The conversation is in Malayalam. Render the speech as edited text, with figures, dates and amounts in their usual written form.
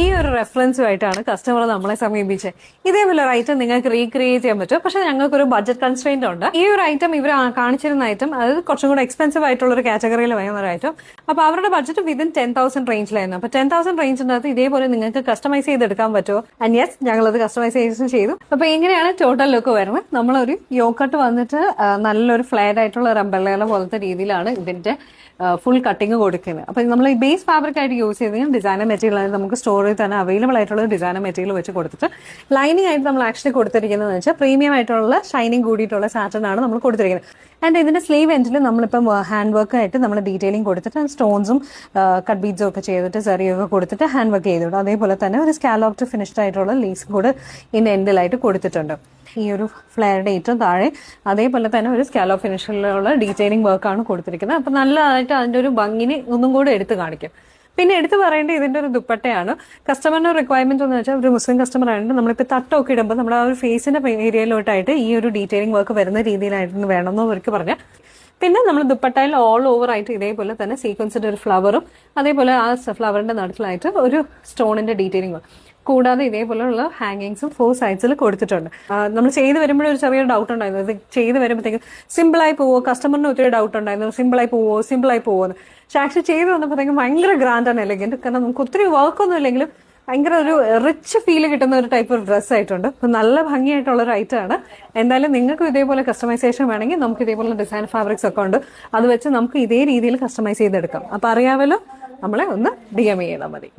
ഈ ഒരു റെഫറൻസുമായിട്ടാണ് കസ്റ്റമർ നമ്മളെ സമീപിച്ചത്. ഇതേപോലെ ഒരു ഐറ്റം നിങ്ങൾക്ക് റീക്രിയേറ്റ് ചെയ്യാൻ പറ്റും, പക്ഷെ ഞങ്ങൾക്കൊരു ബഡ്ജറ്റ് കൺസ്ട്രെയിന്റ് ഉണ്ട്. ഈ ഒരു ഐറ്റം ഇവർ കാണിച്ചിരുന്ന ഐറ്റം അത് കുറച്ചും കൂടെ എക്സ്പെൻസീവ് ആയിട്ടുള്ള ഒരു കാറ്റഗറിയിൽ വരുന്ന ഒരു ഐറ്റം. അപ്പൊ അവരുടെ ബഡ്ജറ്റ് വിതിൻ 10,000 റേഞ്ചിലായിരുന്നു. അപ്പൊ 10,000 റേഞ്ചിനകത്ത് ഇതേപോലെ നിങ്ങൾക്ക് കസ്റ്റമൈസ് ചെയ്തെടുക്കാൻ പറ്റുമോ? ആൻഡ് യെസ്, ഞങ്ങളത് കസ്റ്റമൈസേഷൻ ചെയ്തു. അപ്പൊ എങ്ങനെയാണ് ടോട്ടൽ ലുക്ക് വരുന്നത്? നമ്മളൊരു യോക്കട്ട് വന്നിട്ട് നല്ലൊരു ഫ്ലാറ്റ് ആയിട്ടുള്ള ഒരു അംബ്രല്ല പോലത്തെ രീതിയിലാണ് ഇതിന്റെ ഫുൾ കട്ടിങ് കൊടുക്കുന്നത്. അപ്പൊ നമ്മൾ ഈ ബേസ് ഫാബ്രിക് ആയിട്ട് യൂസ് ചെയ്തെങ്കിൽ ഡിസൈനർ മെറ്റീരിയൽ ആയിട്ട് നമുക്ക് സ്റ്റോറിൽ തന്നെ അവൈലബിൾ ആയിട്ടുള്ള ഡിസൈനർ മെറ്റീരിയൽ വെച്ച് കൊടുത്തിട്ട് ലൈനിങ് ആയിട്ട് നമ്മൾ ആക്ച്വലി കൊടുത്തിരിക്കുന്നത് വെച്ചാൽ പ്രീമിയം ആയിട്ടുള്ള ഷൈനിങ് കൂടിയിട്ടുള്ള സാറ്റൻ ആണ് നമ്മൾ കൊടുത്തിരിക്കുന്നത്. ആൻഡ് ഇതിന്റെ സ്ലീവ് എൻഡിൽ നമ്മളിപ്പം ഹാൻഡ് വർക്ക് ആയിട്ട് നമ്മൾ ഡീറ്റെയിലിംഗ് കൊടുത്തിട്ട് സ്റ്റോൺസും കട്ട് ബീഡ്സും ഒക്കെ ചെയ്തിട്ട് സെറിയൊക്കെ കൊടുത്തിട്ട് ഹാൻഡ് വർക്ക് ചെയ്തിട്ടുണ്ട്. അതേപോലെ തന്നെ ഒരു സ്കാലോപ്റ്റ് ഫിനിഷ്ഡ് ആയിട്ടുള്ള ലീസ് കൂടെ ഇതിന്റെ എൻഡിലായിട്ട് കൊടുത്തിട്ടുണ്ട്. ഈ ഒരു ഫ്ലെയറുടെ ഏറ്റവും താഴെ അതേപോലെ തന്നെ ഒരു സ്കാലോപ്പ് ഫിനിഷിലുള്ള ഡീറ്റെയിലിംഗ് വർക്കാണ് കൊടുത്തിരിക്കുന്നത്. അപ്പൊ നല്ലതായിട്ട് അതിന്റെ ഒരു ഭംഗിനെ ഒന്നും കൂടെ എടുത്ത് കാണിക്കും. പിന്നെ എടുത്ത് പറയേണ്ടത് ഇതിന്റെ ഒരു ദുപ്പട്ടയാണ്. കസ്റ്റമറിന്റെ റിക്വയർമെന്റ് എന്ന് വെച്ചാൽ ഒരു മുസ്ലിം കസ്റ്റമർ ആയതുകൊണ്ട് നമ്മളിപ്പോൾ തട്ടൊക്കെ ഇടുമ്പോൾ നമ്മുടെ ആ ഒരു ഫേസിന്റെ ഏരിയയിലോട്ടായിട്ട് ഈ ഒരു ഡീറ്റെയിലിംഗ് വർക്ക് വരുന്ന രീതിയിലായിട്ട് വേണമെന്ന് അവർക്ക് പറഞ്ഞാൽ. പിന്നെ നമ്മൾ ദുപ്പട്ടയിൽ ഓൾ ഓവർ ആയിട്ട് ഇതേപോലെ തന്നെ സീക്വൻസിന്റെ ഒരു ഫ്ലവറും അതേപോലെ ആ ഫ്ലവറിന്റെ നടുക്കിലായിട്ട് ഒരു സ്റ്റോണിന്റെ ഡീറ്റെയിലിംഗ് കൂടാതെ ഇതേപോലെയുള്ള ഹാങ്ങിങ്സും 4 സൈഡ്സിൽ കൊടുത്തിട്ടുണ്ട്. നമ്മൾ ചെയ്ത് വരുമ്പോഴേ ഒരു ചെറിയ ഡൗട്ട് ഉണ്ടായിരുന്നു, ഇത് ചെയ്ത് വരുമ്പോഴത്തേക്കും സിമ്പിളായി പോവോ, കസ്റ്റമറിന് ഒത്തിരി ഡൗട്ട് ഉണ്ടായിരുന്നു, സിമ്പിളായി പോവോ എന്ന്. പക്ഷെ ആക്ച്വലി ചെയ്ത് വന്നപ്പോഴത്തേക്കും ഭയങ്കര ഗ്രാൻഡ് ആണ് എലഗന്റ്. കാരണം നമുക്ക് ഒത്തിരി വർക്കൊന്നും ഇല്ലെങ്കിലും ഭയങ്കര ഒരു റിച്ച് ഫീൽ കിട്ടുന്ന ഒരു ടൈപ്പ് ഓഫ് ഡ്രസ് ആയിട്ടുണ്ട്. അപ്പൊ നല്ല ഭംഗിയായിട്ടുള്ള ഒരു ഐറ്റം ആണ്. എന്തായാലും നിങ്ങൾക്ക് ഇതേപോലെ കസ്റ്റമൈസേഷൻ വേണമെങ്കിൽ നമുക്ക് ഇതേപോലെ ഡിസൈൻ ഫാബ്രിക്സ് ഒക്കെ ഉണ്ട്, അത് വെച്ച് നമുക്ക് ഇതേ രീതിയിൽ കസ്റ്റമൈസ് ചെയ്തെടുക്കാം. അപ്പൊ അറിയാമല്ലോ, നമ്മളെ ഒന്ന് DM ചെയ്താൽ മതി.